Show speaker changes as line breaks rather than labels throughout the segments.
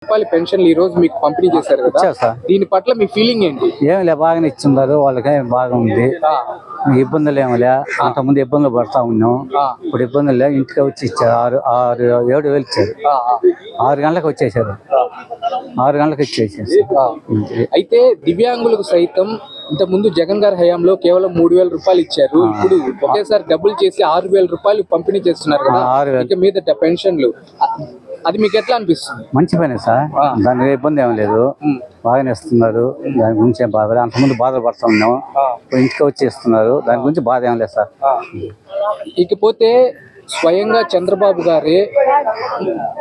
రూపాయల పెన్షన్లు ఈ రోజు మీకు పంపిణీ చేశారు కదా,
సార్
దీని పట్ల మీ ఫీలింగ్ ఏంటి?
ఏం లే, బాగానే ఇచ్చిండారు వాళ్ళకి, బాగా ఉంది. ఇబ్బందులు ఏమలే, అంతకుముందు ఇబ్బందులు పడతా ఉన్నాం. ఇప్పుడు ఇబ్బందులు లే, ఇంటికి వచ్చి ఇచ్చారు. 7,000 ఇచ్చారు. 6 గంటలకు వచ్చేసారు. 6 గంటలకు ఇచ్చేసారు.
అయితే దివ్యాంగులకు సైతం ఇంత ముందు జగన్ గారి హయాంలో కేవలం 3,000 రూపాయలు ఇచ్చారు. ఇప్పుడు ఒకేసారి డబుల్ చేసి 6,000 రూపాయలు పంపిణీ చేస్తున్నారు కదా, ఇక మీద పెన్షన్లు, అది మీకు ఎట్లా అనిపిస్తుంది?
మంచి పనే సార్, దాని ఇబ్బంది ఏం లేదు, బాగానే ఇస్తున్నారు. దాని గురించి ఏం బాధ, అంతకుముందు బాధలు పడుతూ ఉన్నాం. ఇంటికి వచ్చి ఇస్తున్నారు, దాని గురించి బాధ ఏం లేదు సార్.
ఇకపోతే స్వయంగా చంద్రబాబు గారే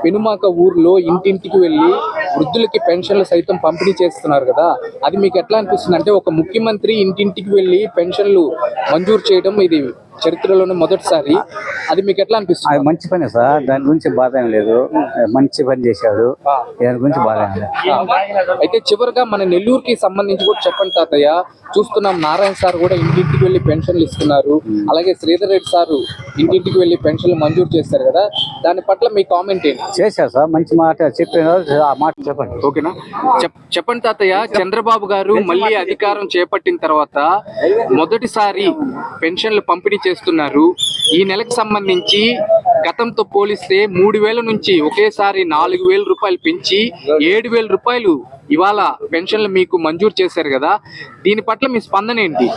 పెనుమాక ఊర్లో ఇంటింటికి వెళ్ళి వృద్ధులకి పెన్షన్లు సైతం పంపిణీ చేస్తున్నారు కదా, అది మీకు ఎట్లా అనిపిస్తుంది? అంటే ఒక ముఖ్యమంత్రి ఇంటింటికి వెళ్ళి పెన్షన్లు మంజూరు చేయడం ఇది చరిత్రలోనే మొదటిసారి, అది మీకు ఎట్లా అనిపిస్తుంది?
అది మంచి పనే సార్, దాని గురించి బాధ ఏం లేదు, మంచి పని చేశాడు, దాని గురించి బాధ ఏం లేదు.
అయితే చివరిగా మన నెల్లూరుకి సంబంధించి కూడా చెప్పండి తాతయ్య, చూస్తున్నాం నారాయణ సార్ కూడా ఇంటింటికి వెళ్ళి పెన్షన్లు ఇస్తున్నారు, అలాగే శ్రీధర్ రెడ్డి సారు ఇంటింటికి వెళ్ళి పెన్షన్లు మంజూరు చేస్తారు కదా, దాని పట్ల మీ కామెంట్ ఏంటి?
చేశారు సార్, మంచి మాట చెప్పినారు, ఆ మాట చెప్పండి.
ఓకేనా, చెప్పండి తాతయ్య. చంద్రబాబు గారు మళ్ళీ అధికారం చేపట్టిన తర్వాత మొదటిసారి పెన్షన్లు పంపిణీ చేస్తున్నారు. ఈ నెలకు సంబంధించి గతంతో పోలిస్తే 3,000 నుంచి ఒకేసారి 4,000 రూపాయలు పెంచి 7,000 రూపాయలు ఇవాళ పెన్షన్లు మీకు మంజూరు చేశారు కదా, దీని పట్ల మీ స్పందన ఏంటి?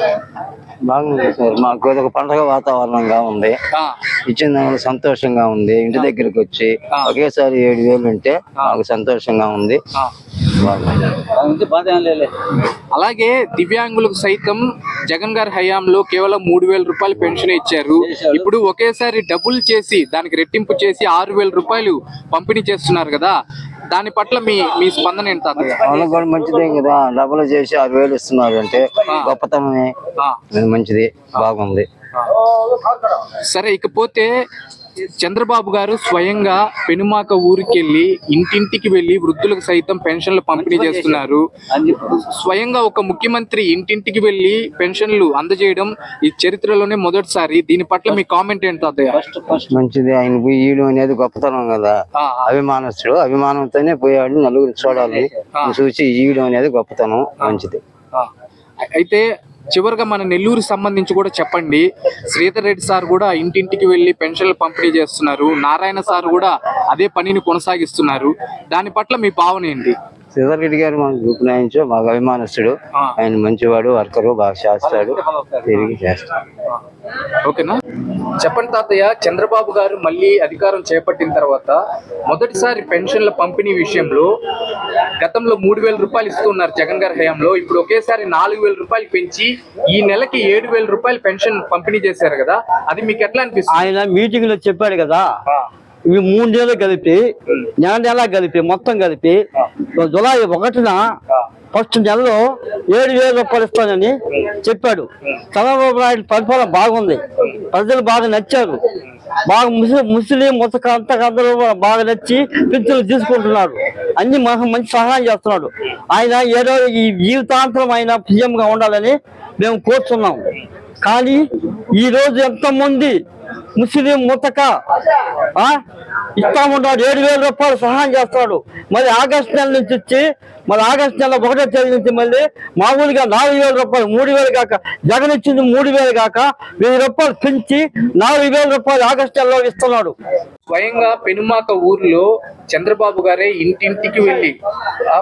బాగుంది సార్, మాకు ఒక పండగ వాతావరణంగా ఉంది, ఇచ్చిన దానివల్ల సంతోషంగా ఉంది. ఇంటి దగ్గరికి వచ్చి ఒకేసారి 7,000 ఉంటే మాకు సంతోషంగా ఉంది.
అలాగే దివ్యాంగులకు సైతం జగన్ గారి హయాంలో కేవలం 3,000 రూపాయలు పెన్షన్ ఇచ్చారు. ఇప్పుడు ఒకేసారి డబుల్ చేసి దానికి రెట్టింపు చేసి 6,000 రూపాయలు పంపిణీ చేస్తున్నారు కదా, దాని పట్ల మీ స్పందన ఏంటి తాతయ్య?
వాళ్ళకి కూడా మంచిదే కదా, డబ్బులు చేసి 6,000 ఇస్తున్నారు అంటే గొప్పతనమే, మంచిది, బాగుంది.
సరే, ఇకపోతే చంద్రబాబు గారు స్వయంగా పెనుమాక ఊరికి వెళ్ళి ఇంటింటికి వెళ్ళి వృద్ధులకు సైతం పెన్షన్లు పంపిణీ చేస్తున్నారు. స్వయంగా ఒక ముఖ్యమంత్రి ఇంటింటికి వెళ్ళి పెన్షన్లు అందజేయడం ఈ చరిత్రలోనే మొదటిసారి, దీని పట్ల మీ కామెంట్ ఏంటి తాతయ్య?
మంచిది, ఆయన పోయడం అనేది గొప్పతనం కదా, అభిమానస్తుడు, అభిమానంతోనే పోయాడు, నలుగురు చూడాలి చూసి ఇయ్యడం అనేది గొప్పతనం, మంచిది.
అయితే చివరిగా మన నెల్లూరు సంబంధించి కూడా చెప్పండి. శ్రీధర్ రెడ్డి సార్ కూడా ఇంటింటికి వెళ్ళి పెన్షన్లు పంపిణీ చేస్తున్నారు, నారాయణ సార్ కూడా అదే పనిని కొనసాగిస్తున్నారు, దాని పట్ల మీ భావన ఏంటి?
శ్రీధర్ రెడ్డి గారు మాకు ఉపనయించు, మాకు అభిమానస్తుడు, ఆయన మంచివాడు, వర్కరు, బాగా చేస్తాడు, తిరిగి చేస్తాడు.
ఓకేనా, చెప్పండి తాతయ్య. చంద్రబాబు గారు మళ్ళీ అధికారం చేపట్టిన తర్వాత మొదటిసారి పెన్షన్ల పంపిణీ విషయంలో గతంలో 3,000 రూపాయలు ఇస్తున్నారు జగన్ గారి హయాంలో, ఇప్పుడు ఒకేసారి 4,000 రూపాయలు పెంచి ఈ నెలకి 7,000 రూపాయలు పెన్షన్ పంపిణీ చేశారు కదా, అది మీకు ఎట్లా అనిపిస్తుంది?
ఆయన మీటింగ్ లో చెప్పాడు కదా, ఇవి 3 నెలలు కలిపి, నెల కలిపి, మొత్తం కలిపి జులై 1న ఫస్ట్ నెలలో 7,000 రూపాయలు ఇస్తానని చెప్పాడు. చంద్రబాబు నాయుడు పరిపాలన బాగుంది, ప్రజలు బాగా నచ్చారు, బాగా ముస్లిం ముతక అందరూ బాగా నచ్చి పింఛన్లు తీసుకుంటున్నారు, అన్ని మంచి సహాయం చేస్తున్నాడు. ఆయన ఏదో ఈ జీవితాంతరం ఆయన సీఎం గా ఉండాలని మేము కోరుతున్నాం. కానీ ఈ రోజు ఎంతమంది ముస్లిం ముతక ఇస్తామన్నాడు, 7,000 రూపాయలు సహాయం చేస్తాడు. మరి ఆగస్టు నెల నుంచి వచ్చి, మరి ఆగస్టు నెల 1వ తేదీ నుంచి మళ్ళీ మామూలుగా 4,000 రూపాయలు, 3,000 కాక జగన్ ఇచ్చింది 3,000 కాక 1,000 రూపాయలు పెంచి 4,000 రూపాయలు ఆగస్టు నెలలో ఇస్తున్నాడు.
స్వయంగా పెనుమాక ఊర్లో చంద్రబాబు గారే ఇంటింటికి వెళ్ళి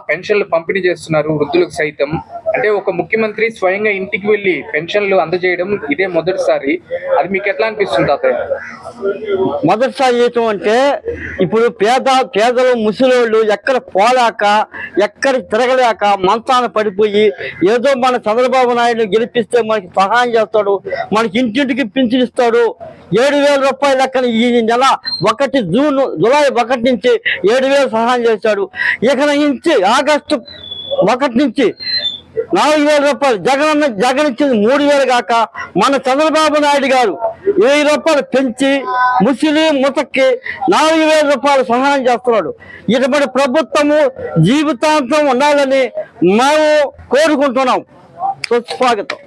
పెన్షన్లు పంపిణీ చేస్తున్నారు వృద్ధులకు సైతం. అంటే ఒక ముఖ్యమంత్రి స్వయంగా ఇంటికి వెళ్ళి పెన్షన్లు అందజేయడం ఇదే మొదటిసారి, అది మీకు ఎట్లా అనిపిస్తుంది తాతయ్య?
మొదటిసారి చేయటం అంటే ఇప్పుడు పేదలు ముసలోళ్ళు ఎక్కడ పోలేక, ఎక్కడ తిరగలేక మంచాన పడిపోయి, ఏదో మన చంద్రబాబు నాయుడు గెలిపిస్తే మనకి సహాయం చేస్తాడు, మనకి ఇంటింటికి పింఛన్ ఇస్తాడు. 7,000 రూపాయలు లెక్కన ఈ నెల జూలై 1 నుంచి 7,000 సహాయం చేశాడు. ఇక నుంచి ఆగస్టు 1 నుంచి 4,000 రూపాయలు జగన్ ఇచ్చింది 3,000 కాక మన చంద్రబాబు నాయుడు గారు 1,000 రూపాయలు పెంచి ముస్లిం ముతక్కి 4,000 రూపాయలు సహాయం చేస్తున్నాడు. ఇటువంటి ప్రభుత్వము జీవితాంతం ఉండాలని మేము కోరుకుంటున్నాం. స్వాగతం.